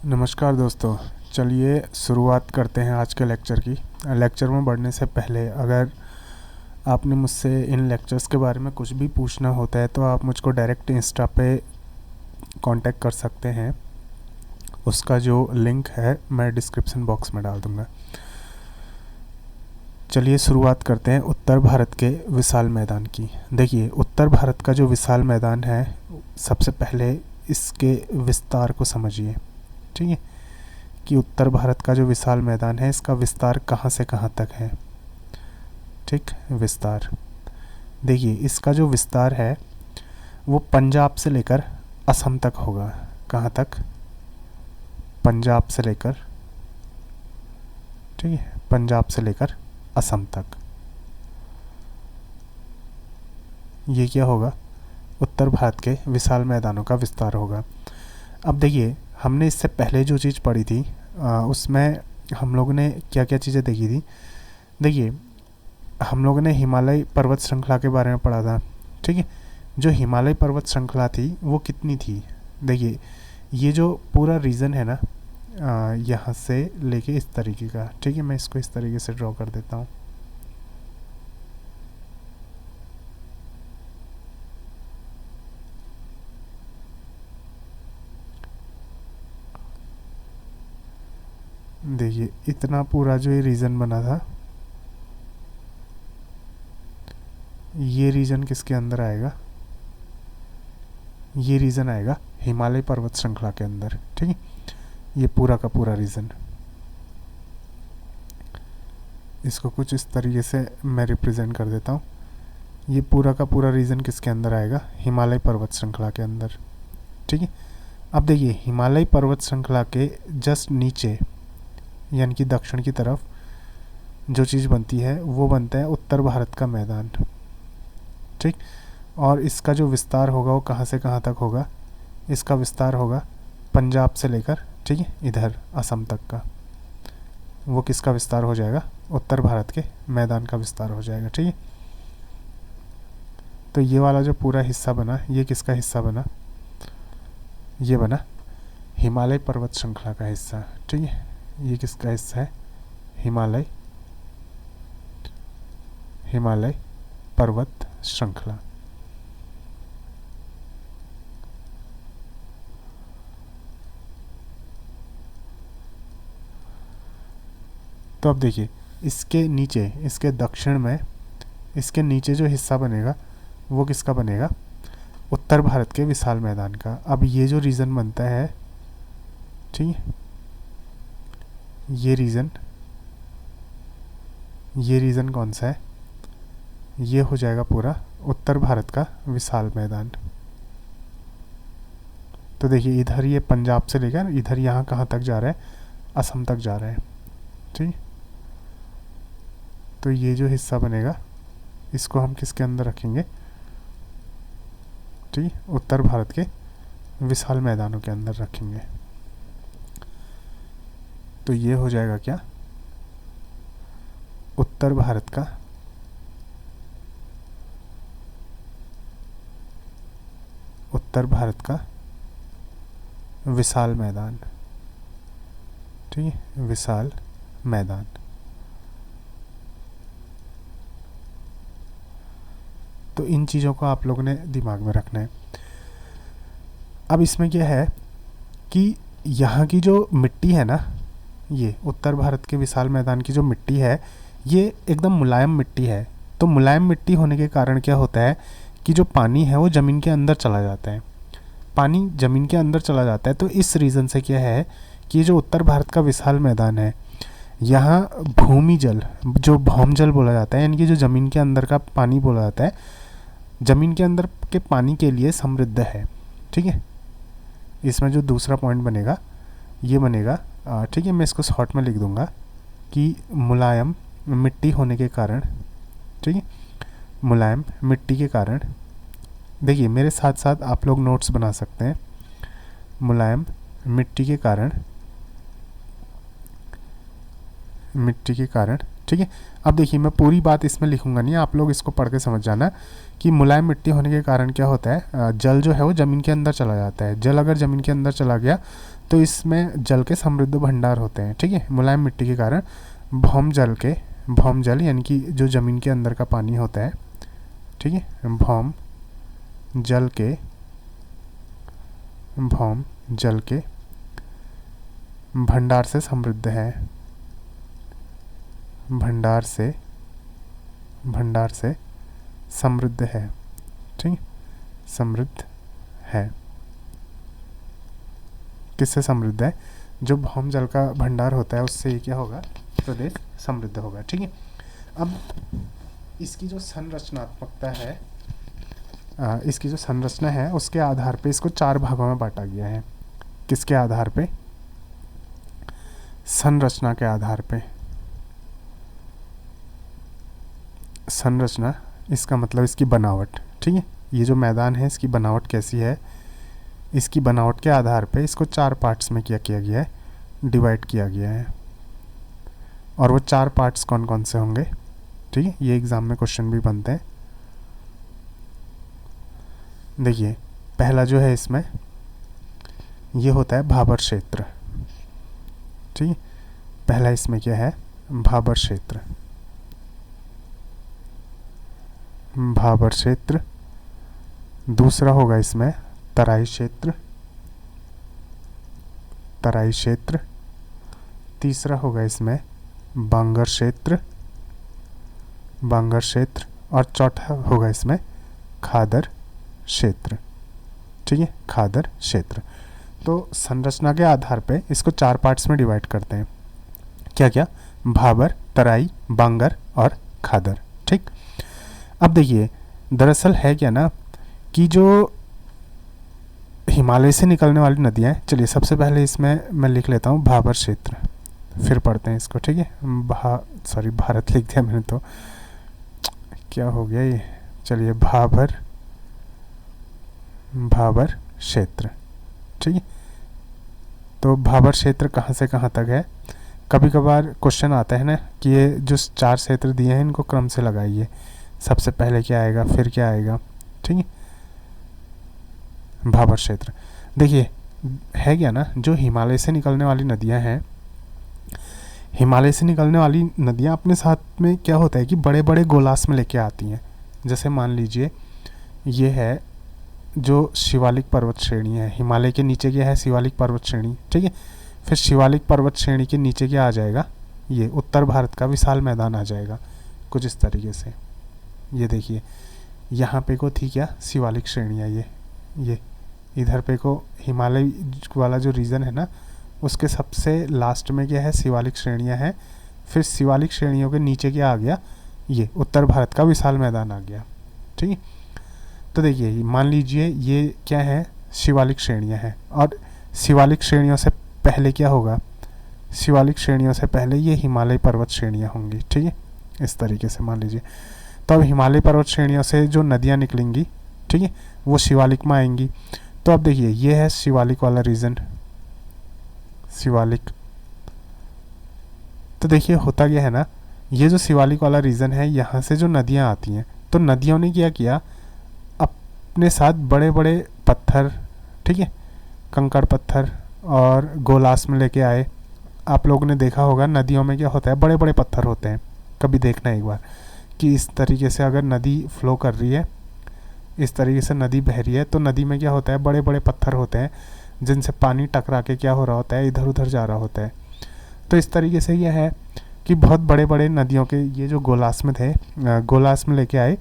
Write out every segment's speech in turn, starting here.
नमस्कार दोस्तों। चलिए शुरुआत करते हैं आज के लेक्चर की। लेक्चर में बढ़ने से पहले अगर आपने मुझसे इन लेक्चर्स के बारे में कुछ भी पूछना होता है तो आप मुझको डायरेक्ट इंस्टा पे कांटेक्ट कर सकते हैं। उसका जो लिंक है मैं डिस्क्रिप्शन बॉक्स में डाल दूँगा। चलिए शुरुआत करते हैं उत्तर भारत के विशाल मैदान की। देखिए, उत्तर भारत का जो विशाल मैदान है, सबसे पहले इसके विस्तार को समझिए। ठीक है, कि उत्तर भारत का जो विशाल मैदान है इसका विस्तार कहाँ से कहाँ तक है। ठीक, विस्तार देखिए, इसका जो विस्तार है वो पंजाब से लेकर असम तक होगा। कहाँ तक? पंजाब से लेकर, ठीक है, पंजाब से लेकर असम तक। ये क्या होगा? उत्तर भारत के विशाल मैदानों का विस्तार होगा। अब देखिए, हमने इससे पहले जो चीज़ पढ़ी थी उसमें हम लोगों ने क्या क्या चीज़ें देखी थी। देखिए, हम लोगों ने हिमालय पर्वत श्रृंखला के बारे में पढ़ा था। ठीक है, जो हिमालय पर्वत श्रृंखला थी वो कितनी थी? देखिए, ये जो पूरा रीजन है ना, यहाँ से लेके इस तरीके का, ठीक है, मैं इसको इस तरीके से ड्रॉ कर देता हूँ। देखिए, इतना पूरा जो ये रीजन बना था, ये रीजन किसके अंदर आएगा? ये रीजन आएगा हिमालय पर्वत श्रृंखला के अंदर। ठीक है, ये पूरा का पूरा रीजन, इसको कुछ इस तरीके से मैं रिप्रेजेंट कर देता हूँ। ये पूरा का पूरा रीजन किसके अंदर आएगा? हिमालय पर्वत श्रृंखला के अंदर। ठीक है, अब देखिए, हिमालय पर्वत श्रृंखला के जस्ट नीचे यानी कि दक्षिण की तरफ जो चीज़ बनती है वो बनता है उत्तर भारत का मैदान। ठीक, और इसका जो विस्तार होगा वो कहाँ से कहाँ तक होगा? इसका विस्तार होगा पंजाब से लेकर, ठीक है, इधर असम तक का। वो किसका विस्तार हो जाएगा? उत्तर भारत के मैदान का विस्तार हो जाएगा। ठीक है, तो ये वाला जो पूरा हिस्सा बना, ये किसका हिस्सा बना? ये बना हिमालय पर्वत श्रृंखला का हिस्सा। ठीक है, ये किसका हिस्सा है? हिमालय पर्वत श्रृंखला। तो अब देखिए, इसके नीचे, इसके दक्षिण में, इसके नीचे जो हिस्सा बनेगा वो किसका बनेगा? उत्तर भारत के विशाल मैदान का। अब ये जो रीजन बनता है, ठीक है, ये रीजन कौन सा है? ये हो जाएगा पूरा उत्तर भारत का विशाल मैदान। तो देखिए, इधर ये पंजाब से लेकर इधर यहाँ कहाँ तक जा रहा है? असम तक जा रहा है। ठीक, तो ये जो हिस्सा बनेगा इसको हम किसके अंदर रखेंगे? ठीक, उत्तर भारत के विशाल मैदानों के अंदर रखेंगे। तो ये हो जाएगा क्या? उत्तर भारत का विशाल मैदान। ठीक है, विशाल मैदान। तो इन चीज़ों को आप लोगों ने दिमाग में रखना है। अब इसमें क्या है कि यहाँ की जो मिट्टी है ना, ये उत्तर भारत के विशाल मैदान की जो मिट्टी है ये एकदम मुलायम मिट्टी है। तो मुलायम मिट्टी होने के कारण क्या होता है कि जो पानी है वो ज़मीन के अंदर चला जाता है। पानी ज़मीन के अंदर चला जाता है, तो इस रीज़न से क्या है कि जो उत्तर भारत का विशाल मैदान है, यहाँ भूमि जल, जो भौम जल बोला जाता है, यानी कि जो ज़मीन के अंदर का पानी बोला जाता है, ज़मीन के अंदर के पानी के लिए समृद्ध है। ठीक है, इसमें जो दूसरा पॉइंट बनेगा ये बनेगा, ठीक है, मैं इसको शॉर्ट में लिख दूंगा कि मुलायम मिट्टी होने के कारण, ठीक है, मुलायम मिट्टी के कारण, देखिए मेरे साथ साथ आप लोग नोट्स बना सकते हैं। मुलायम मिट्टी के कारण, ठीक है। अब देखिए, मैं पूरी बात इसमें लिखूंगा नहीं, आप लोग इसको पढ़ के समझ जाना कि मुलायम मिट्टी होने के कारण क्या होता है, जल जो है वो ज़मीन के अंदर चला जाता है। जल अगर ज़मीन के अंदर चला गया तो इसमें जल के समृद्ध भंडार होते हैं, ठीक है। मुलायम मिट्टी के कारण भौम जल यानी कि जो ज़मीन के अंदर का पानी होता है, ठीक है, भौम जल के भंडार से समृद्ध है, भंडार से समृद्ध है, ठीक है, समृद्ध है। किससे समृद्ध है? जो भौम जल का भंडार होता है उससे ये क्या होगा, प्रदेश समृद्ध होगा, ठीक है। अब इसकी जो संरचनात्मकता है, इसकी जो संरचना है उसके आधार पे इसको 4 भागों में बांटा गया है। किसके आधार पे? संरचना के आधार पे। संरचना, इसका मतलब इसकी बनावट, ठीक है। ये जो मैदान है इसकी बनावट कैसी है, इसकी बनावट के आधार पे इसको 4 पार्ट्स में क्या किया गया है, डिवाइड किया गया है। और वो 4 पार्ट्स कौन कौन से होंगे, ठीक है, ये एग्ज़ाम में क्वेश्चन भी बनते हैं। देखिए पहला जो है इसमें ये होता है भाबर क्षेत्र, ठीक है। पहला इसमें क्या है, भाबर क्षेत्र। भाबर क्षेत्र। दूसरा होगा इसमें तराई क्षेत्र, तराई क्षेत्र। तीसरा होगा इसमें बांगर क्षेत्र, बांगर क्षेत्र। और चौथा होगा इसमें खादर क्षेत्र, ठीक है, खादर क्षेत्र। तो संरचना के आधार पे इसको 4 पार्ट्स में डिवाइड करते हैं। क्या क्या? भाबर, तराई, बांगर और खादर, ठीक। अब देखिए दरअसल है क्या ना कि जो हिमालय से निकलने वाली नदियाँ हैं, चलिए सबसे पहले इसमें मैं लिख लेता हूँ भाबर क्षेत्र, फिर पढ़ते हैं इसको, ठीक है। भारत लिख दिया मैंने, तो क्या हो गया ये, चलिए भाबर क्षेत्र, ठीक है। तो भाबर क्षेत्र कहाँ से कहाँ तक है? कभी कभार क्वेश्चन आता है ना कि ये जो 4 क्षेत्र दिए हैं इनको क्रम से लगाइए, सबसे पहले क्या आएगा फिर क्या आएगा, ठीक है। भाबर क्षेत्र, देखिए है क्या ना, जो हिमालय से निकलने वाली नदियां हैं, हिमालय से निकलने वाली नदियां अपने साथ में क्या होता है कि बड़े बड़े गोलास में लेके आती हैं। जैसे मान लीजिए ये है जो शिवालिक पर्वत श्रेणी है, हिमालय के नीचे क्या है, शिवालिक पर्वत श्रेणी, ठीक है। फिर शिवालिक पर्वत श्रेणी के नीचे क्या आ जाएगा, ये उत्तर भारत का विशाल मैदान आ जाएगा, कुछ इस तरीके से। ये देखिए यहाँ पे को थी क्या, शिवालिक श्रेणियाँ, ये इधर पे को हिमालय वाला जो रीजन है ना उसके सबसे लास्ट में क्या है, शिवालिक श्रेणियाँ हैं। फिर शिवालिक श्रेणियों के नीचे क्या आ गया, ये उत्तर भारत का विशाल मैदान आ गया, ठीक है। तो देखिए मान लीजिए ये क्या है, शिवालिक श्रेणियाँ हैं, और शिवालिक श्रेणियों से पहले क्या होगा, शिवालिक श्रेणियों से पहले ये हिमालय पर्वत श्रेणियाँ होंगी, ठीक है, इस तरीके से मान लीजिए। तो अब हिमालय पर्वत श्रेणियों से जो नदियाँ निकलेंगी, ठीक है, वो शिवालिक में आएंगी। तो अब देखिए ये है शिवालिक वाला रीजन, शिवालिक। तो देखिए होता क्या है ना, ये जो शिवालिक वाला रीजन है यहाँ से जो नदियाँ आती हैं, तो नदियों ने क्या किया, अपने साथ बड़े बड़े पत्थर, ठीक है, कंकड़ पत्थर और गोलास में लेके आए। आप लोगों ने देखा होगा नदियों में क्या होता है, बड़े बड़े पत्थर होते हैं। कभी देखना एक बार कि इस तरीके से अगर नदी फ्लो कर रही है, इस तरीके से नदी बह रही है, तो नदी में क्या होता है, बड़े बड़े पत्थर होते हैं जिनसे पानी टकरा के क्या हो रहा होता है, इधर उधर जा रहा होता है। तो इस तरीके से यह है कि बहुत बड़े बड़े नदियों के ये जो गोलास में थे, गोलास में लेके आए,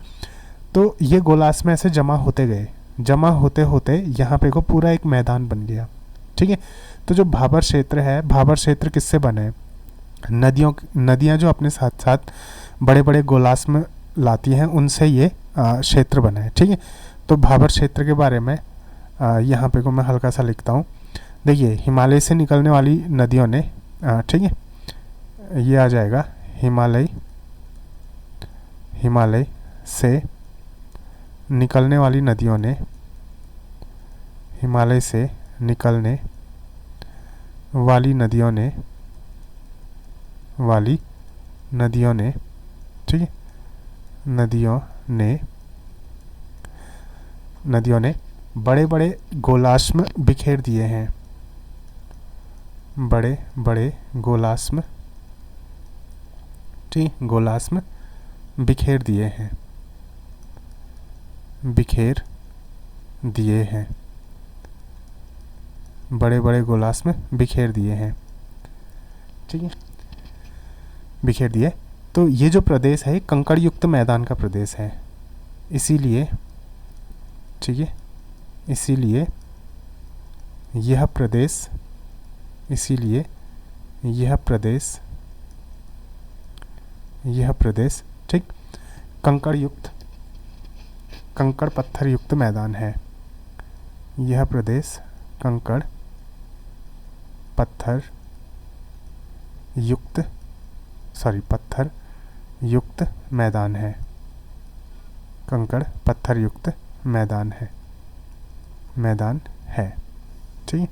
तो ये गोलास में ऐसे जमा होते गए, जमा होते होते यहाँ पे को पूरा एक मैदान बन गया, ठीक है। तो जो भाबर क्षेत्र है, भाबर क्षेत्र किससे बने, नदियाँ जो अपने साथ साथ बड़े बड़े गोलास में लाती हैं उनसे ये क्षेत्र बना है, ठीक है। तो भाबर क्षेत्र के बारे में यहाँ पे को मैं हल्का सा लिखता हूँ। देखिए हिमालय से निकलने वाली नदियों ने, ठीक है, ये आ जाएगा हिमालय से निकलने वाली नदियों ने, हिमालय से निकलने वाली नदियों ने, ठीक है, नदियों ने बड़े बड़े गोलाश में बिखेर दिए हैं, बड़े बड़े गोलास्म, ठीक, गोलास्म बिखेर दिए हैं, बिखेर दिए हैं, बड़े बड़े गोलास्म बिखेर दिए हैं, ठीक है, बिखेर दिए। तो ये जो प्रदेश है कंकड़ युक्त मैदान का प्रदेश है, इसीलिए, ठीक है, इसीलिए यह प्रदेश, इसीलिए यह प्रदेश, यह प्रदेश, ठीक, कंकड़ युक्त, कंकड़ पत्थर युक्त मैदान है। यह प्रदेश कंकड़ पत्थर युक्त, पत्थर युक्त मैदान है, कंकड़ पत्थर युक्त मैदान है, मैदान है, ठीक है।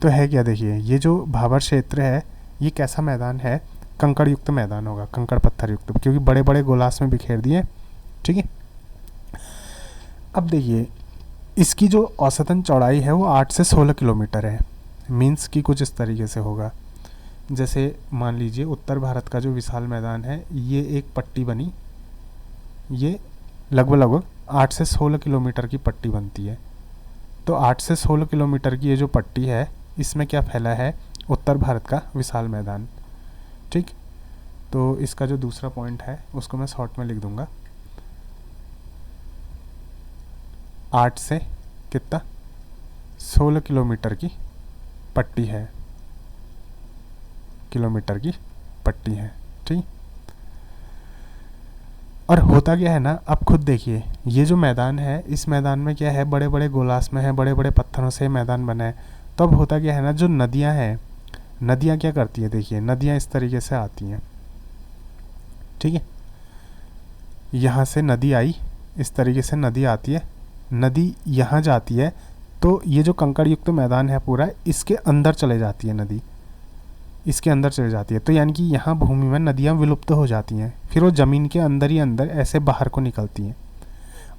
तो है क्या, देखिए ये जो भाबर क्षेत्र है ये कैसा मैदान है, कंकड़ युक्त मैदान होगा, कंकड़ पत्थर युक्त, क्योंकि बड़े बड़े गोलास में बिखेर दिए, ठीक है। अब देखिए इसकी जो औसतन चौड़ाई है वो 8 से 16 किलोमीटर है। मीन्स की कुछ इस तरीके से होगा, जैसे मान लीजिए उत्तर भारत का जो विशाल मैदान है ये एक पट्टी बनी, ये लगभग 8 से 16 किलोमीटर की पट्टी बनती है। तो 8 से 16 किलोमीटर की ये जो पट्टी है इसमें क्या फैला है, उत्तर भारत का विशाल मैदान, ठीक। तो इसका जो दूसरा पॉइंट है उसको मैं शॉर्ट में लिख दूंगा, 8 से कितना 16 किलोमीटर की पट्टी है, किलोमीटर की पट्टी है, ठीक। और होता क्या है ना, अब खुद देखिए ये जो मैदान है इस मैदान में क्या है, बड़े बड़े गोलास में है, बड़े बड़े पत्थरों से मैदान बना है। तो अब होता क्या है ना, जो नदियां हैं, नदियां क्या करती है, देखिए नदियां इस तरीके से आती हैं, ठीक है, यहाँ से नदी आई, इस तरीके से नदी आती है, नदी यहाँ जाती है, तो ये जो कंकड़ युक्त मैदान है पूरा इसके अंदर चले जाती है नदी, इसके अंदर चले जाती है। तो यानी कि यहाँ भूमि में नदियाँ विलुप्त हो जाती हैं, फिर वो ज़मीन के अंदर ही अंदर ऐसे बाहर को निकलती हैं।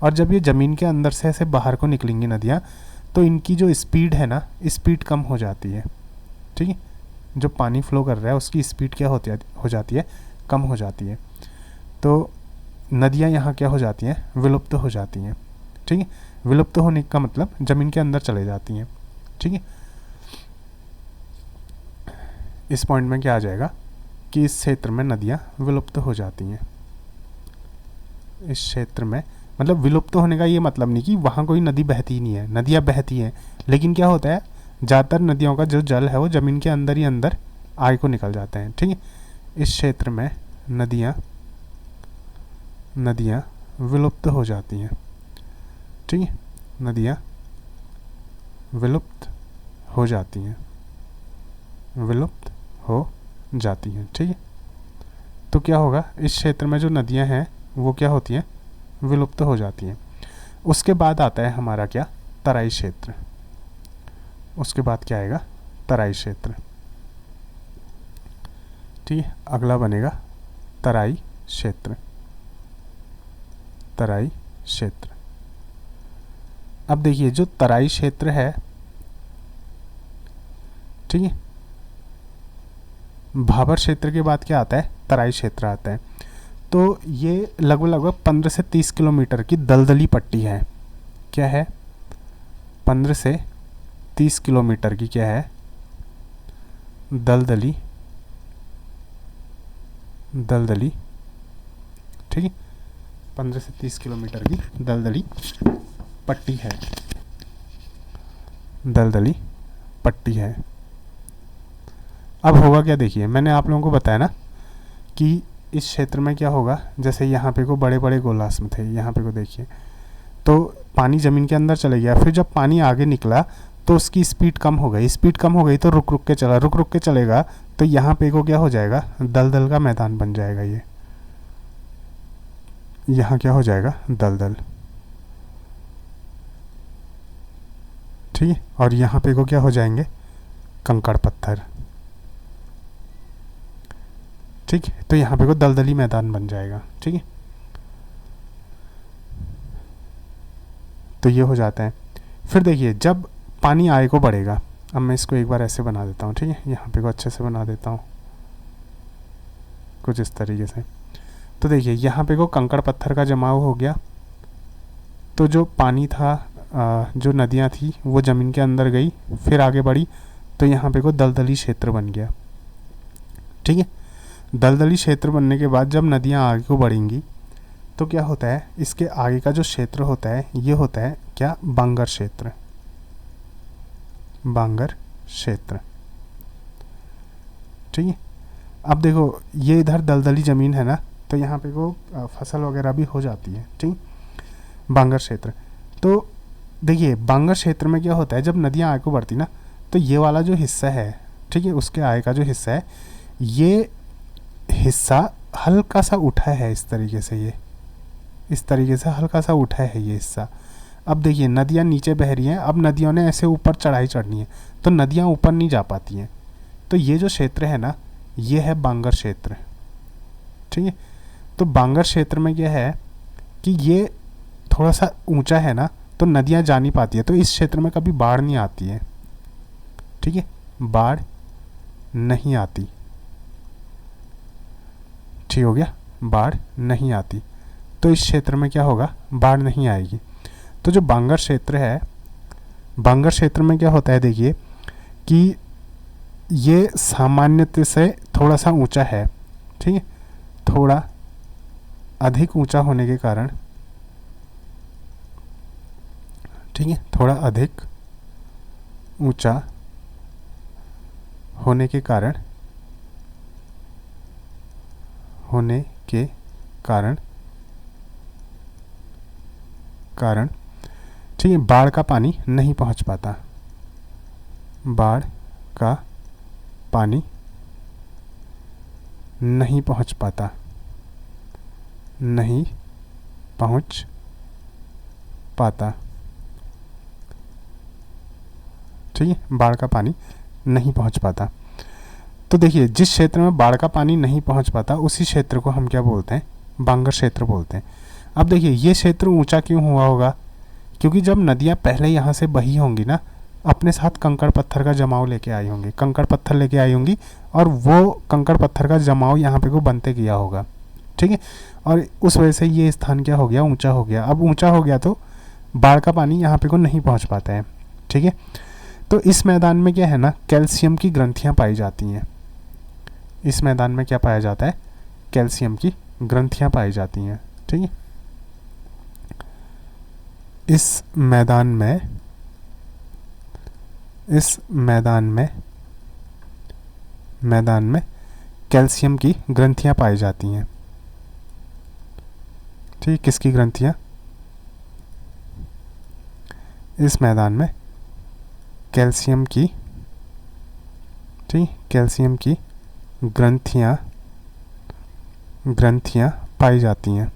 और जब ये ज़मीन के अंदर से ऐसे बाहर को निकलेंगी नदियाँ, तो इनकी जो स्पीड है ना, स्पीड कम हो जाती है, ठीक है। जो पानी फ्लो कर रहा है उसकी स्पीड क्या हो जाती है, कम हो जाती है। तो नदियाँ यहाँ क्या हो जाती हैं, विलुप्त हो जाती हैं, ठीक है। विलुप्त होने का मतलब ज़मीन के अंदर चले जाती हैं, ठीक है। इस पॉइंट में क्या आ जाएगा कि इस क्षेत्र में नदियाँ विलुप्त हो जाती हैं। इस क्षेत्र में मतलब विलुप्त होने का ये मतलब नहीं कि वहाँ कोई नदी बहती नहीं है, नदियाँ बहती हैं, लेकिन क्या होता है ज़्यादातर नदियों का जो जल है वो ज़मीन के अंदर ही अंदर आगे को निकल जाते हैं, ठीक है। इस क्षेत्र में नदियाँ विलुप्त हो जाती हैं, ठीक है, नदियाँ विलुप्त हो जाती हैं, विलुप्त हो जाती हैं, ठीक है। तो क्या होगा, इस क्षेत्र में जो नदियां हैं वो क्या होती हैं, विलुप्त हो जाती हैं। उसके बाद आता है हमारा क्या, तराई क्षेत्र। उसके बाद क्या आएगा, तराई क्षेत्र, ठीक है। अगला बनेगा तराई क्षेत्र, तराई क्षेत्र। अब देखिए जो तराई क्षेत्र है, ठीक है, भाबर क्षेत्र के बाद क्या आता है, तराई क्षेत्र आता है। तो ये लगभग 15 से 30 किलोमीटर की दलदली पट्टी है। क्या है, 15 से 30 किलोमीटर की क्या है, दलदली, दलदली, ठीक है, 15 से 30 किलोमीटर की दलदली पट्टी है, दलदली पट्टी है। अब होगा क्या, देखिए मैंने आप लोगों को बताया ना कि इस क्षेत्र में क्या होगा, जैसे यहाँ पे को बड़े बड़े गोलास्म थे, यहाँ पे को देखिए, तो पानी ज़मीन के अंदर चले गया, फिर जब पानी आगे निकला तो उसकी स्पीड कम हो गई, स्पीड कम हो गई तो रुक रुक के चला, रुक रुक के चलेगा, तो यहाँ पे को क्या हो जाएगा, दलदल का मैदान बन जाएगा। ये यहाँ क्या हो जाएगा, दलदल, ठीक है। और यहाँ पे को क्या हो जाएंगे, कंकड़ पत्थर, ठीक है। तो यहाँ पे को दलदली मैदान बन जाएगा, ठीक है। तो ये हो जाता है। फिर देखिए जब पानी आगे को बढ़ेगा, अब मैं इसको एक बार ऐसे बना देता हूँ, ठीक है, यहाँ पे को अच्छे से बना देता हूँ कुछ इस तरीके से। तो देखिए यहाँ पे को कंकड़ पत्थर का जमाव हो गया, तो जो पानी था, जो नदियाँ थी वो ज़मीन के अंदर गई, फिर आगे बढ़ी, तो यहाँ पे को दलदली क्षेत्र बन गया, ठीक है। दलदली क्षेत्र बनने के बाद जब नदियाँ आगे को बढ़ेंगी तो क्या होता है, इसके आगे का जो क्षेत्र होता है ये होता है क्या, बांगर क्षेत्र, बांगर क्षेत्र, ठीक है। अब देखो ये इधर दलदली ज़मीन है ना, तो यहाँ पे को फसल वगैरह भी हो जाती है, ठीक। बांगर क्षेत्र, तो देखिए बांगर क्षेत्र में क्या होता है, जब नदियाँ आगे को बढ़ती ना, तो ये वाला जो हिस्सा है, ठीक है, उसके आगे का जो हिस्सा है, ये हिस्सा हल्का सा उठा है इस तरीके से, ये इस तरीके से हल्का सा उठा है ये हिस्सा। अब देखिए नदियाँ नीचे बह रही हैं, अब नदियों ने ऐसे ऊपर चढ़ाई चढ़नी है, तो नदियाँ ऊपर नहीं जा पाती हैं, तो ये जो क्षेत्र है ना, ये है बांगर क्षेत्र, ठीक है। तो बांगर क्षेत्र में क्या है कि ये थोड़ा सा ऊंचा है ना, तो नदियाँ जा नहीं पाती है, तो इस क्षेत्र में कभी बाढ़ नहीं आती है, ठीक है, बाढ़ नहीं आती, ठीक हो गया, बाढ़ नहीं आती, तो इस क्षेत्र में क्या होगा, बाढ़ नहीं आएगी। तो जो बांगर क्षेत्र है, बांगर क्षेत्र में क्या होता है, देखिए कि ये सामान्यतः से थोड़ा सा ऊंचा है, ठीक है, थोड़ा अधिक ऊंचा होने के कारण, ठीक है, थोड़ा अधिक ऊंचा होने के कारण, होने के कारण कारण ठीक है, बाढ़ का पानी नहीं पहुंच पाता, बाढ़ का पानी नहीं पहुंच पाता, नहीं पहुंच पाता, ठीक है, बाढ़ का पानी नहीं पहुंच पाता। तो देखिए जिस क्षेत्र में बाढ़ का पानी नहीं पहुंच पाता उसी क्षेत्र को हम क्या बोलते हैं, बांगर क्षेत्र बोलते हैं। अब देखिए ये क्षेत्र ऊंचा क्यों हुआ होगा, क्योंकि जब नदियाँ पहले यहाँ से बही होंगी ना, अपने साथ कंकड़ पत्थर का जमाव लेके आई होंगी, कंकड़ पत्थर लेके आई होंगी, और वो कंकड़ पत्थर का जमाव यहाँ पे को बनते गया होगा, ठीक है, और उस वजह से ये स्थान क्या हो गया, ऊंचा हो गया। अब ऊंचा हो गया तो बाढ़ का पानी यहाँ पे को नहीं पहुँच पाता है, ठीक है। तो इस मैदान में क्या है ना, कैल्शियम की ग्रंथियाँ पाई जाती हैं, इस मैदान में क्या पाया जाता है, कैल्शियम की ग्रंथियाँ पाई जाती हैं, ठीक है। इस मैदान में, इस मैदान में कैल्शियम की ग्रंथियाँ पाई जाती हैं, ठीक, किसकी ग्रंथियाँ, इस मैदान में कैल्शियम की, ठीक, कैल्शियम की ग्रंथियाँ पाई जाती हैं,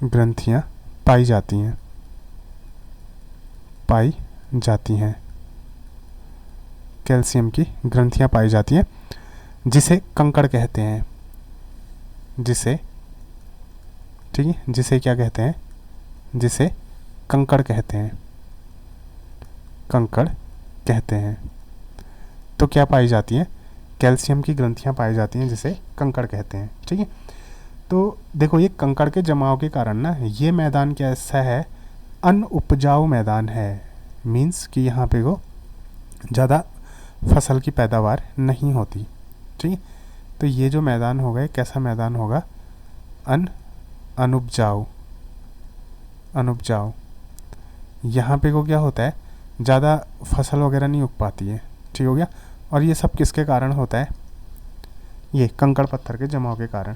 ग्रंथियाँ पाई जाती हैं, पाई जाती हैं, कैल्शियम की ग्रंथियाँ पाई जाती हैं, जिसे कंकड़ कहते हैं, जिसे, ठीक है, जिसे क्या कहते हैं, जिसे कंकड़ कहते हैं, कंकड़ कहते हैं। तो क्या पाई जाती हैं, कैल्शियम की ग्रंथियाँ पाई जाती हैं जिसे कंकड़ कहते हैं, ठीक है। तो देखो ये कंकड़ के जमाव के कारण ना ये मैदान कैसा है, अनउपजाऊ मैदान है, मीन्स कि यहाँ पे वो ज़्यादा फसल की पैदावार नहीं होती, ठीक है। तो ये जो मैदान होगा ये कैसा मैदान होगा, अनुपजाऊ, अनुपजाऊ। यहाँ पे को क्या होता है, ज़्यादा फसल वगैरह नहीं उग पाती है, ठीक हो गया। और ये सब किसके कारण होता है, ये कंकड़ पत्थर के जमाव के कारण।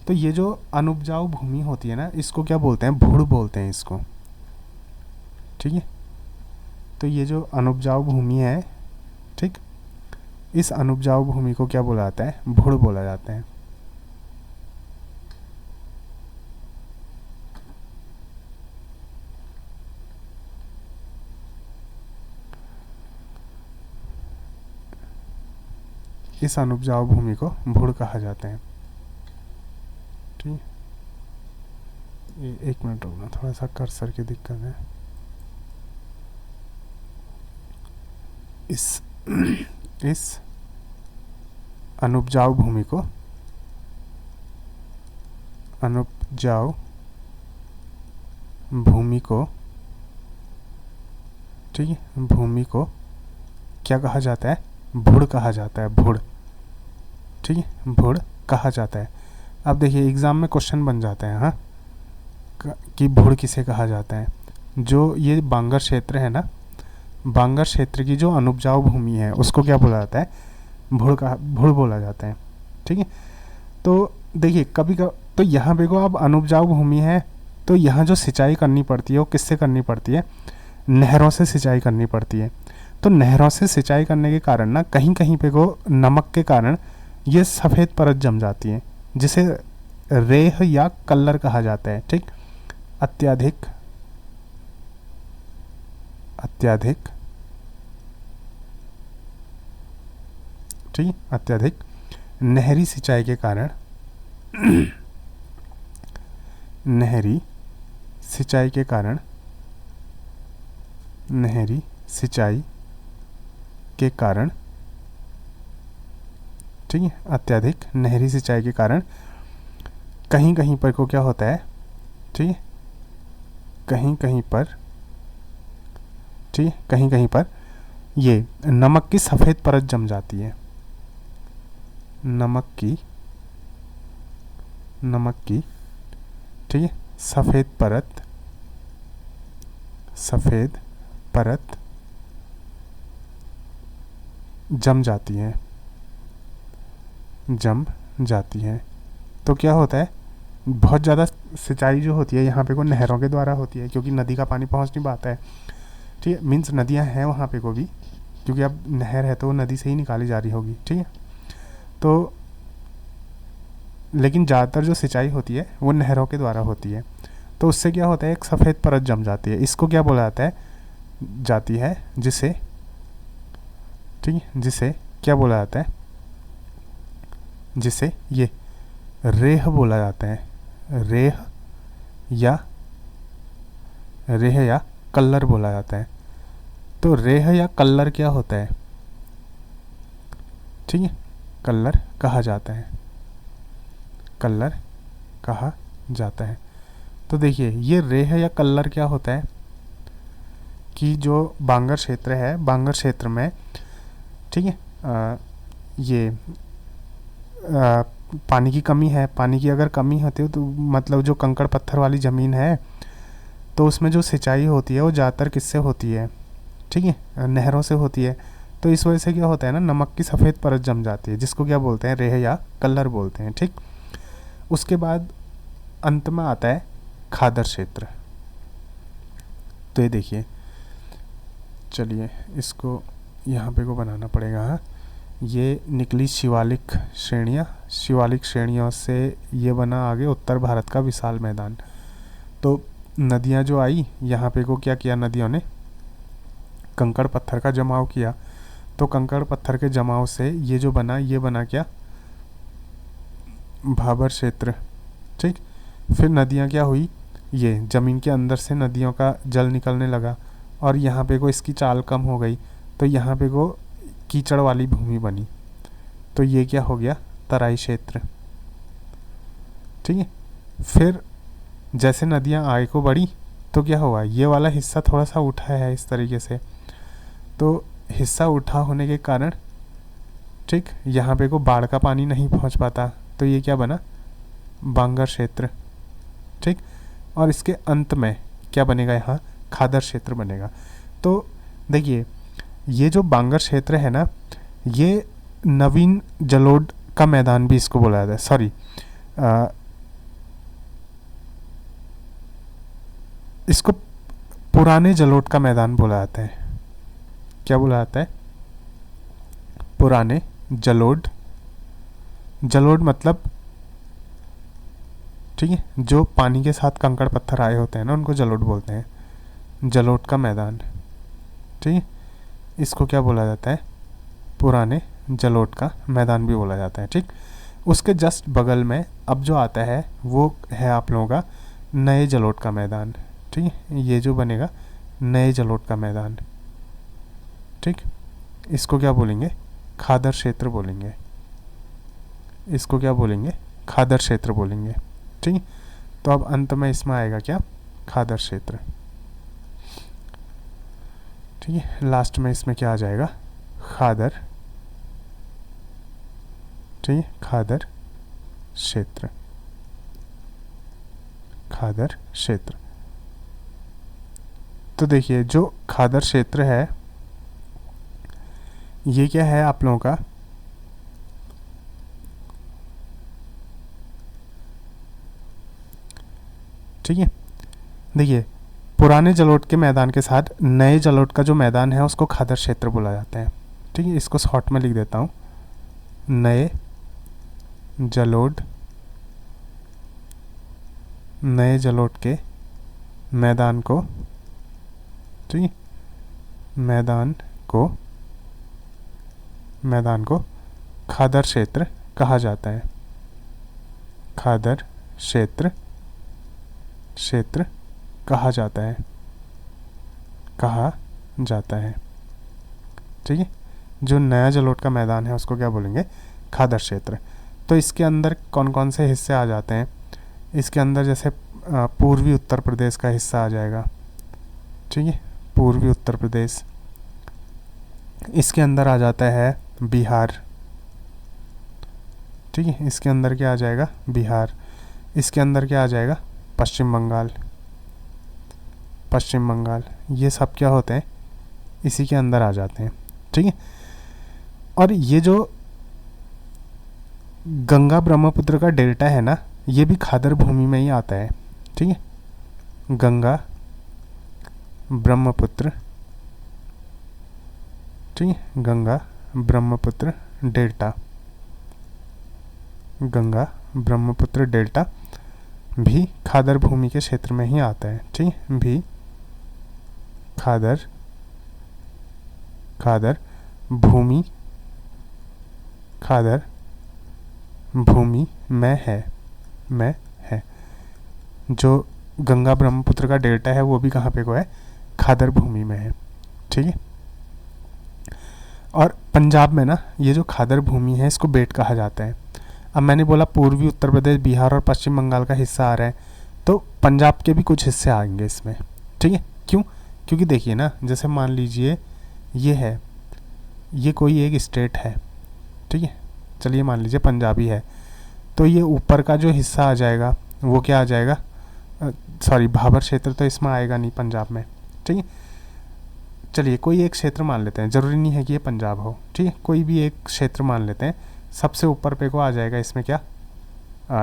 तो ये जो अनुपजाऊ भूमि होती है ना, इसको क्या बोलते हैं, भूड़ बोलते हैं इसको, ठीक है। तो ये जो अनुपजाऊ भूमि है, ठीक, इस अनुपजाऊ भूमि को क्या बोला जाता है, भूड़ बोला जाता है। इस अनुपजाऊ भूमि को भूड़ कहा जाता है, ठीक। एक मिनट रुकना, थोड़ा सा कर्सर की दिक्कत है। इस इस अनुपजाऊ भूमि को ठीक है, भूमि को क्या कहा जाता है? भुड़ कहा जाता है, भुड़। ठीक है, भुड़ कहा जाता है। अब देखिए एग्ज़ाम में क्वेश्चन बन जाते हैं, हाँ, कि भुड़ किसे कहा जाता है। जो ये बांगर क्षेत्र है ना, बांगर क्षेत्र की जो अनुपजाऊ भूमि है उसको क्या बोला जाता है? भुड़ बोला जाता है। ठीक है, तो देखिए कभी तो यहाँ पे को अब अनुपजाऊ भूमि है, तो यहाँ जो सिंचाई करनी पड़ती है वो किससे करनी पड़ती है? नहरों से सिंचाई करनी पड़ती है। तो नहरों से सिंचाई करने के कारण ना कहीं कहीं पे को नमक के कारण ये सफ़ेद परत जम जाती है, जिसे रेह या कल्लर कहा जाता है। ठीक, अत्यधिक ठीक, अत्यधिक नहरी सिंचाई के कारण नहरी सिंचाई के कारण ठीक है, अत्यधिक नहरी सिंचाई के कारण कहीं कहीं पर को क्या होता है? ठीक है, कहीं कहीं पर ये नमक की सफ़ेद परत जम जाती है। नमक की ठीक है, सफ़ेद परत जम जाती है। तो क्या होता है? बहुत ज़्यादा सिंचाई जो होती है यहाँ पे को नहरों के द्वारा होती है, क्योंकि नदी का पानी पहुँच नहीं पाता है। ठीक है, मीन्स नदियाँ हैं वहाँ पे को भी, क्योंकि अब नहर है तो वो नदी से ही निकाली जा रही होगी। ठीक है, तो लेकिन ज़्यादातर जो सिंचाई होती है वो नहरों के द्वारा होती है। तो उससे क्या होता है? एक सफ़ेद परत जम जाती है। इसको क्या बोला जाता है? जिसे ठीक है, जिसे क्या बोला जाता है? जिसे ये रेह बोला जाता है। रेह या कल्लर बोला जाता है। तो रेह या कल्लर क्या होता है? ठीक है, कल्लर कहा जाता है। तो देखिए ये रेह या कल्लर क्या होता है कि जो बांगर क्षेत्र है, बांगर क्षेत्र में ठीक है ये पानी की कमी है। पानी की अगर कमी होती है तो मतलब जो कंकड़ पत्थर वाली ज़मीन है तो उसमें जो सिंचाई होती है वो ज़्यादातर किससे होती है? ठीक है, नहरों से होती है। तो इस वजह से क्या होता है ना, नमक की सफ़ेद परत जम जाती है, जिसको क्या बोलते हैं? रेह या कल्लर बोलते हैं। ठीक, उसके बाद अंत में आता है खादर क्षेत्र। तो ये देखिए, चलिए इसको यहाँ पे को बनाना पड़ेगा। हाँ, ये निकली शिवालिक श्रेणियों से ये बना आगे उत्तर भारत का विशाल मैदान। तो नदियाँ जो आई यहाँ पे को क्या किया? नदियों ने कंकड़ पत्थर का जमाव किया। तो कंकड़ पत्थर के जमाव से ये जो बना, ये बना क्या? भाबर क्षेत्र। ठीक, फिर नदियाँ क्या हुई? ये ज़मीन के अंदर से नदियों का जल निकलने लगा और यहाँ पे को इसकी चाल कम हो गई, तो यहाँ पे को कीचड़ वाली भूमि बनी। तो ये क्या हो गया? तराई क्षेत्र। ठीक है, फिर जैसे नदियाँ आगे को बढ़ी तो क्या हुआ? ये वाला हिस्सा थोड़ा सा उठा है इस तरीके से। तो हिस्सा उठा होने के कारण ठीक यहाँ पे को बाढ़ का पानी नहीं पहुँच पाता, तो ये क्या बना? बांगर क्षेत्र। ठीक, और इसके अंत में क्या बनेगा? यहाँ खादर क्षेत्र बनेगा। तो देखिए ये जो बांगर क्षेत्र है ना, ये नवीन जलोढ़ का मैदान भी इसको बोला जाता है। सॉरी, इसको पुराने जलोढ़ का मैदान बोला जाता है। क्या बोला जाता है? पुराने जलोढ़ मतलब ठीक है, जो पानी के साथ कंकड़ पत्थर आए होते हैं ना उनको जलोढ़ बोलते हैं। जलोढ़ का मैदान। ठीक है, इसको क्या बोला जाता है? पुराने जलोढ़ का मैदान भी बोला जाता है। ठीक, उसके जस्ट बगल में अब जो आता है वो है आप लोगों का नए जलोढ़ का मैदान। ठीक है, ये जो बनेगा नए जलोढ़ का मैदान। ठीक, इसको क्या बोलेंगे? खादर क्षेत्र बोलेंगे। इसको क्या बोलेंगे? खादर क्षेत्र बोलेंगे। ठीक है, तो अब अंत में इसमें आएगा क्या? खादर क्षेत्र। ठीक है, लास्ट में इसमें क्या आ जाएगा? खादर। ठीक है, खादर क्षेत्र। खादर क्षेत्र। तो देखिए जो खादर क्षेत्र है ये क्या है आप लोगों का? ठीक है, देखिए पुराने जलोढ़ के मैदान के साथ नए जलोढ़ का जो मैदान है उसको खादर क्षेत्र बोला जाता है। ठीक है, इसको शॉर्ट में लिख देता हूँ, नए जलोढ़, नए जलोढ़ के मैदान को, ठीक है, मैदान को खादर क्षेत्र कहा जाता है। खादर क्षेत्र कहा जाता है। ठीक है, जो नया जलोढ़ का मैदान है उसको क्या बोलेंगे? खादर क्षेत्र। तो इसके अंदर कौन कौन से हिस्से आ जाते हैं? इसके अंदर जैसे पूर्वी उत्तर प्रदेश का हिस्सा आ जाएगा। ठीक है, पूर्वी उत्तर प्रदेश। इसके अंदर आ जाता है बिहार। ठीक है, इसके अंदर क्या आ जाएगा? बिहार। इसके अंदर क्या आ जाएगा? पश्चिम बंगाल। ये सब क्या होते हैं? इसी के अंदर आ जाते हैं। ठीक है, और ये जो गंगा ब्रह्मपुत्र का डेल्टा है ना, ये भी खादर भूमि में ही आता है। ठीक है, गंगा ब्रह्मपुत्र, ठीक है, गंगा ब्रह्मपुत्र डेल्टा, गंगा ब्रह्मपुत्र डेल्टा भी खादर भूमि के क्षेत्र में ही आता है। ठीक है, भी खादर भूमि में है। जो गंगा ब्रह्मपुत्र का डेल्टा है वो भी कहाँ पे को है? खादर भूमि में है। ठीक है, और पंजाब में ना ये जो खादर भूमि है इसको बेट कहा जाता है। अब मैंने बोला पूर्वी उत्तर प्रदेश, बिहार और पश्चिम बंगाल का हिस्सा आ रहा है, तो पंजाब के भी कुछ हिस्से आएंगे इसमें। ठीक है, क्यों? क्योंकि देखिए ना, जैसे मान लीजिए ये है, ये कोई एक स्टेट है। ठीक है, चलिए मान लीजिए पंजाबी है, तो ये ऊपर का जो हिस्सा आ जाएगा वो क्या आ जाएगा? सॉरी, भाबर क्षेत्र तो इसमें आएगा नहीं पंजाब में। ठीक है, चलिए कोई एक क्षेत्र मान लेते हैं, ज़रूरी नहीं है कि ये पंजाब हो। ठीक है, कोई भी एक क्षेत्र मान लेते हैं। सबसे ऊपर पे को आ जाएगा इसमें क्या?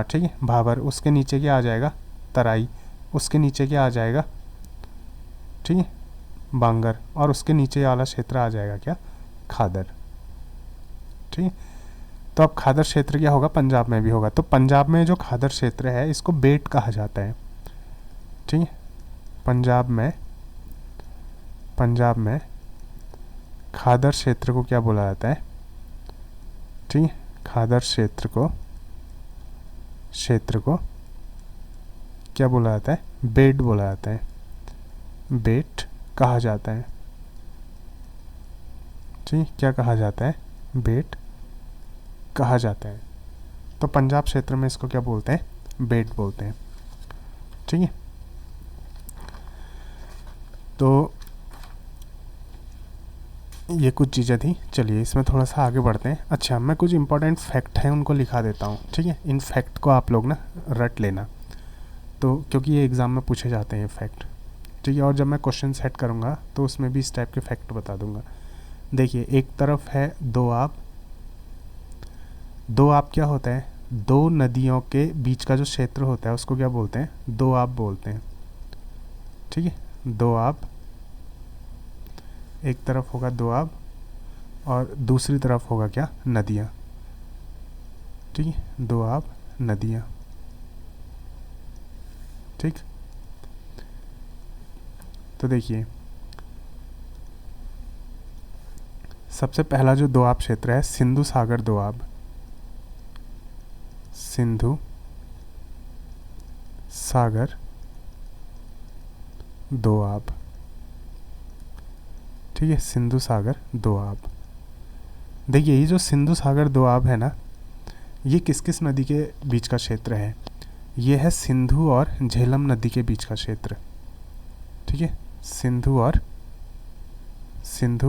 ठीक है, भाबर। उसके नीचे क्या आ जाएगा? तराई। उसके नीचे क्या आ जाएगा? ठीक है, बांगर। और उसके नीचे वाला क्षेत्र आ जाएगा क्या? खादर। ठीक है, तो अब खादर क्षेत्र क्या होगा? पंजाब में भी होगा। तो पंजाब में जो खादर क्षेत्र है इसको बेट कहा जाता है। ठीक है, पंजाब में खादर क्षेत्र को क्या बोला जाता है? ठीक है, खादर क्षेत्र को क्या बोला जाता है? बेट बोला जाता है। बेट कहा जाता है। ठीक है, क्या कहा जाता है? बेट कहा जाता है। तो पंजाब क्षेत्र में इसको क्या बोलते हैं? बेट बोलते हैं। ठीक है, तो ये कुछ चीज़ें थी। चलिए इसमें थोड़ा सा आगे बढ़ते हैं। अच्छा, मैं कुछ इंपॉर्टेंट फैक्ट हैं उनको लिखा देता हूँ। ठीक है, इन फैक्ट को आप लोग ना रट लेना, तो क्योंकि ये एग्ज़ाम में पूछे जाते हैं ये फैक्ट। ठीक है, और जब मैं क्वेश्चन सेट करूँगा तो उसमें भी इस टाइप के फैक्ट बता दूंगा। देखिए, एक तरफ है दोआब। दोआब क्या होता है? दो नदियों के बीच का जो क्षेत्र होता है उसको क्या बोलते हैं? दोआब बोलते हैं। ठीक है, दोआब। एक तरफ होगा दोआब और दूसरी तरफ होगा क्या? नदियाँ। ठीक है, दोआब, नदियाँ। ठीक, तो देखिए सबसे पहला जो दोआब क्षेत्र है सिंधु सागर दोआब। सिंधु सागर दोआब। ठीक है, सिंधु सागर दोआब। देखिए ये जो सिंधु सागर दोआब है ना, ये किस किस नदी के बीच का क्षेत्र है? ये है सिंधु और झेलम नदी के बीच का क्षेत्र, ठीक है। सिंधु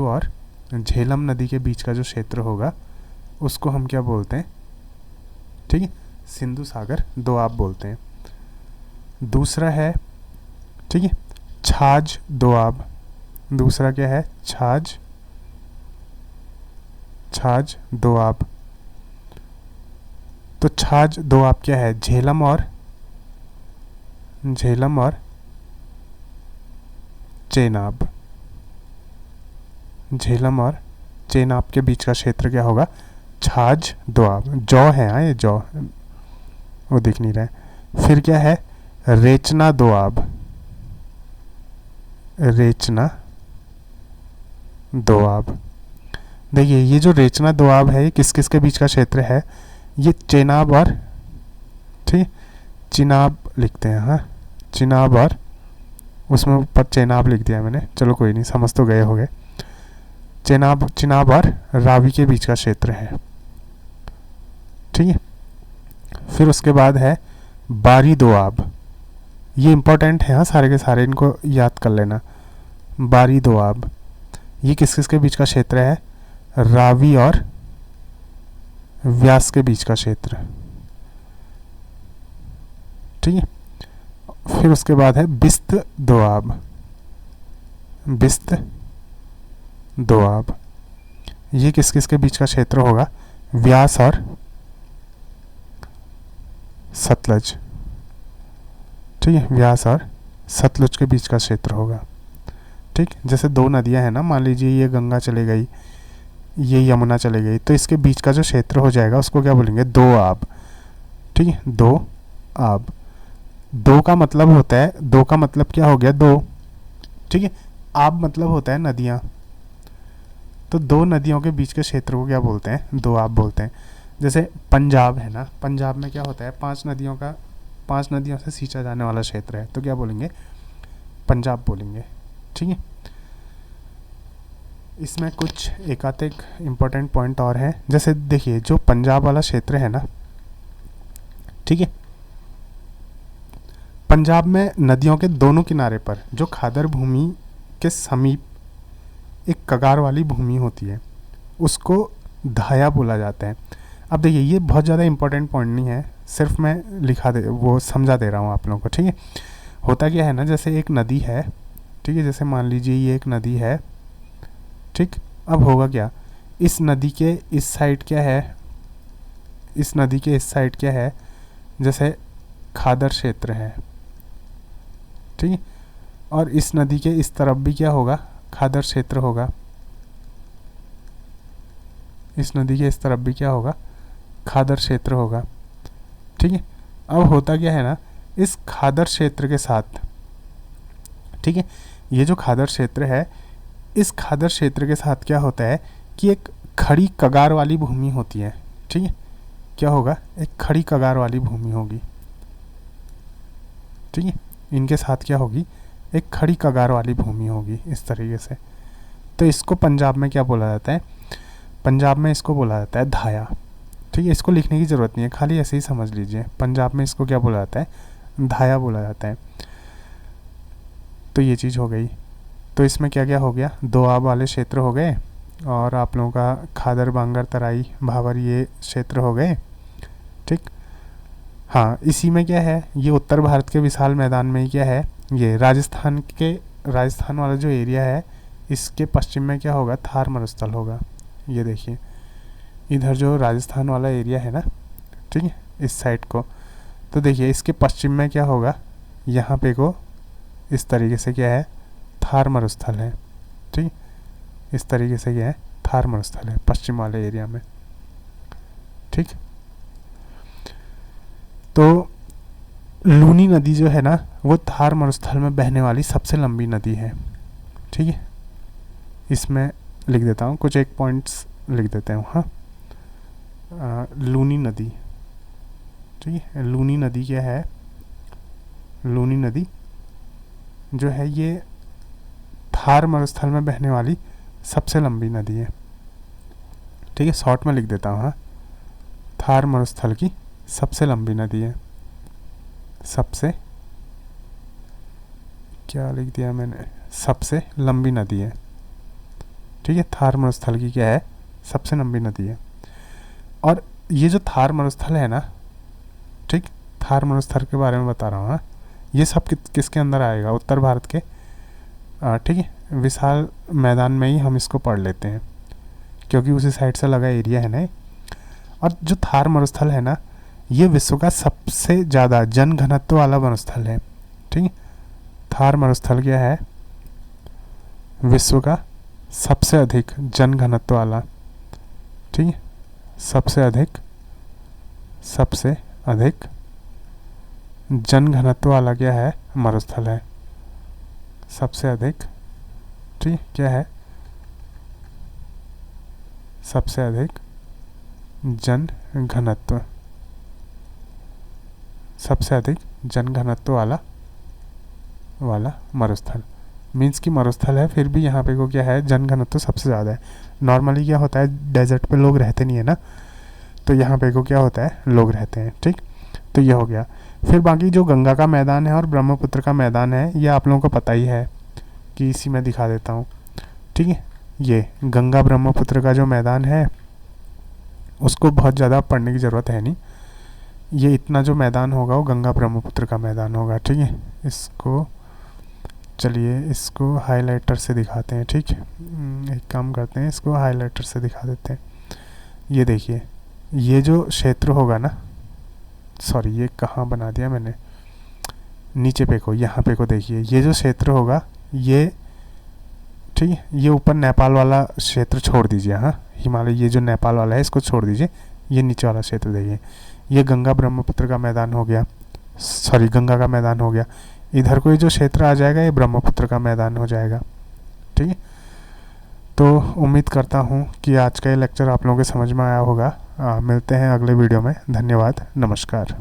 और झेलम नदी के बीच का जो क्षेत्र होगा उसको हम क्या बोलते हैं? ठीक है, सिंधु सागर दोआब बोलते हैं। दूसरा है, ठीक है, छाछ दोआब। दूसरा क्या है? छाछ दोआब। तो छाछ दोआब क्या है? झेलम और चेनाब। झेलम और चेनाब के बीच का क्षेत्र क्या होगा? छाछ दोआब। जौ है, हाँ ये जौ, वो दिख नहीं रहा है। फिर क्या है? रेचना दोआब। देखिए ये जो रेचना दोआब है ये किस किस के बीच का क्षेत्र है? ये चेनाब और, ठीक, चिनाब लिखते हैं, हाँ चिनाब, और उसमें ऊपर चेनाब लिख दिया मैंने, चलो कोई नहीं, समझ तो गए होंगे। चिनाब और रावी के बीच का क्षेत्र है, ठीक है। फिर उसके बाद है बारी दोआब। ये इंपॉर्टेंट है, हाँ सारे के सारे, इनको याद कर लेना। बारी दोआब ये किस किस के बीच का क्षेत्र है? रावी और व्यास के बीच का क्षेत्र, ठीक है। फिर उसके बाद है बिस्त दोआब। ये किस किस के बीच का क्षेत्र होगा? व्यास और सतलज, ठीक है, व्यास और सतलुज के बीच का क्षेत्र होगा, ठीक। जैसे दो नदियां हैं ना, मान लीजिए ये गंगा चले गई, ये यमुना चले गई, तो इसके बीच का जो क्षेत्र हो जाएगा उसको क्या बोलेंगे? दोआब, ठीक है, दोआब। दो का मतलब होता है, दो का मतलब क्या हो गया? दो, ठीक है। आब मतलब होता है नदियां, तो दो नदियों के बीच के क्षेत्र को क्या बोलते हैं? दोआब बोलते हैं। जैसे पंजाब है ना, पंजाब में क्या होता है? पांच नदियों से सींचा जाने वाला क्षेत्र है, तो क्या बोलेंगे? पंजाब बोलेंगे, ठीक है। इसमें कुछ एकाधिक इम्पोर्टेंट पॉइंट और हैं। जैसे देखिए जो पंजाब वाला क्षेत्र है ना, ठीक है, पंजाब में नदियों के दोनों किनारे पर जो खादर भूमि के समीप एक कगार वाली भूमि होती है उसको धाया बोला जाता है। अब देखिए ये बहुत ज़्यादा इंपॉर्टेंट पॉइंट नहीं है, सिर्फ मैं वो समझा दे रहा हूँ आप लोगों को, ठीक है। होता क्या है ना, जैसे एक नदी है, ठीक है, जैसे मान लीजिए ये एक नदी है, ठीक। अब होगा क्या? इस नदी के इस साइड क्या है? जैसे खादर क्षेत्र है, ठीक है, और इस नदी के इस तरफ भी क्या होगा? खादर क्षेत्र होगा। इस नदी के इस तरफ भी क्या होगा? खादर क्षेत्र होगा, ठीक है। अब होता क्या है ना, इस खादर क्षेत्र के साथ, ठीक है, ये जो खादर क्षेत्र है, इस खादर क्षेत्र के साथ क्या होता है कि एक खड़ी कगार वाली भूमि होती है, ठीक है। क्या होगा? एक खड़ी कगार वाली भूमि होगी, ठीक है। इनके साथ क्या होगी? एक खड़ी कगार वाली भूमि होगी इस तरीके से। तो इसको पंजाब में क्या बोला जाता है? पंजाब में इसको बोला जाता है धाया, ठीक है। इसको लिखने की ज़रूरत नहीं है, खाली ऐसे ही समझ लीजिए। पंजाब में इसको क्या बोला जाता है? धाया बोला जाता है। तो ये चीज़ हो गई। तो इसमें क्या क्या हो गया? दोआब वाले क्षेत्र हो गए, और आप लोगों का खादर, बांगर, तराई, भावर ये क्षेत्र हो गए, ठीक। हाँ, इसी में क्या है, ये उत्तर भारत के विशाल मैदान में ही क्या है, ये राजस्थान वाला जो एरिया है, इसके पश्चिम में क्या होगा? थार मरुस्थल होगा। ये देखिए इधर जो राजस्थान वाला एरिया है ना, ठीक है, इस साइड को, तो देखिए इसके पश्चिम में क्या होगा? यहाँ पे को इस तरीके से क्या है? थार मरुस्थल है, ठीक। इस तरीके से क्या है? थार मरुस्थल है पश्चिम वाले एरिया में, ठीक। तो लूनी नदी जो है ना, वो थार मरुस्थल में बहने वाली सबसे लंबी नदी है, ठीक है। इसमें लिख देता हूँ, कुछ एक पॉइंट्स लिख देते हैं, हाँ। लूनी नदी, ठीक है। लूनी नदी क्या है? लूनी नदी जो है ये थार मरुस्थल में बहने वाली सबसे लंबी नदी है, ठीक है, शॉर्ट में लिख देता हूँ। हाँ, थार मरुस्थल की सबसे लंबी नदी है, सबसे, क्या लिख दिया मैंने, सबसे लंबी नदी है। ठीक है, थार मरुस्थल की क्या है, सबसे लंबी नदी है। और ये जो थार मरुस्थल है ना, ठीक, थार मरुस्थल के बारे में बता रहा हूँ। हाँ, ये सब किसके अंदर आएगा, उत्तर भारत के, ठीक है, विशाल मैदान में ही हम इसको पढ़ लेते हैं, क्योंकि उसी साइड से लगा एरिया है ना। और जो थार मरुस्थल है ना, ये विश्व का सबसे ज़्यादा जन घनत्व वाला मरुस्थल है। ठीक है, थार मरुस्थल क्या है, विश्व का सबसे अधिक जन घनत्व वाला, ठीक है, सबसे अधिक जन घनत्व वाला क्या है, मरुस्थल है, सबसे अधिक, ठीक, क्या है, सबसे अधिक जन घनत्व, सबसे अधिक जन घनत्व वाला मरुस्थल। मीन्स कि मरुस्थल है, फिर भी यहाँ पे को क्या है, जन घनत्व सबसे ज़्यादा है। नॉर्मली क्या होता है, डेजर्ट पे लोग रहते नहीं है ना, तो यहाँ पे को क्या होता है, लोग रहते हैं। ठीक, तो ये हो गया। फिर बाकी जो गंगा का मैदान है और ब्रह्मपुत्र का मैदान है, ये आप लोगों को पता ही है, कि इसी में दिखा देता हूँ। ठीक है, ये गंगा ब्रह्मपुत्र का जो मैदान है, उसको बहुत ज़्यादा पढ़ने की ज़रूरत है नहीं। ये इतना जो मैदान होगा वो गंगा ब्रह्मपुत्र का मैदान होगा। ठीक है, इसको चलिए इसको हाइलाइटर से दिखाते हैं। ठीक, एक काम करते हैं, इसको हाइलाइटर से दिखा देते हैं। ये देखिए, ये जो क्षेत्र होगा ना, सॉरी ये कहाँ बना दिया मैंने, नीचे पे को, यहाँ पे को देखिए, ये जो क्षेत्र होगा ये, ठीक है, ये ऊपर नेपाल वाला क्षेत्र छोड़ दीजिए। हाँ, हिमालय, ये जो नेपाल वाला है इसको छोड़ दीजिए, ये नीचे वाला क्षेत्र देखिए, ये गंगा ब्रह्मपुत्र का मैदान हो गया, सॉरी गंगा का मैदान हो गया। इधर को ये जो क्षेत्र आ जाएगा ये ब्रह्मपुत्र का मैदान हो जाएगा। ठीक है, तो उम्मीद करता हूँ कि आज का ये लेक्चर आप लोगों के समझ में आया होगा। मिलते हैं अगले वीडियो में। धन्यवाद, नमस्कार।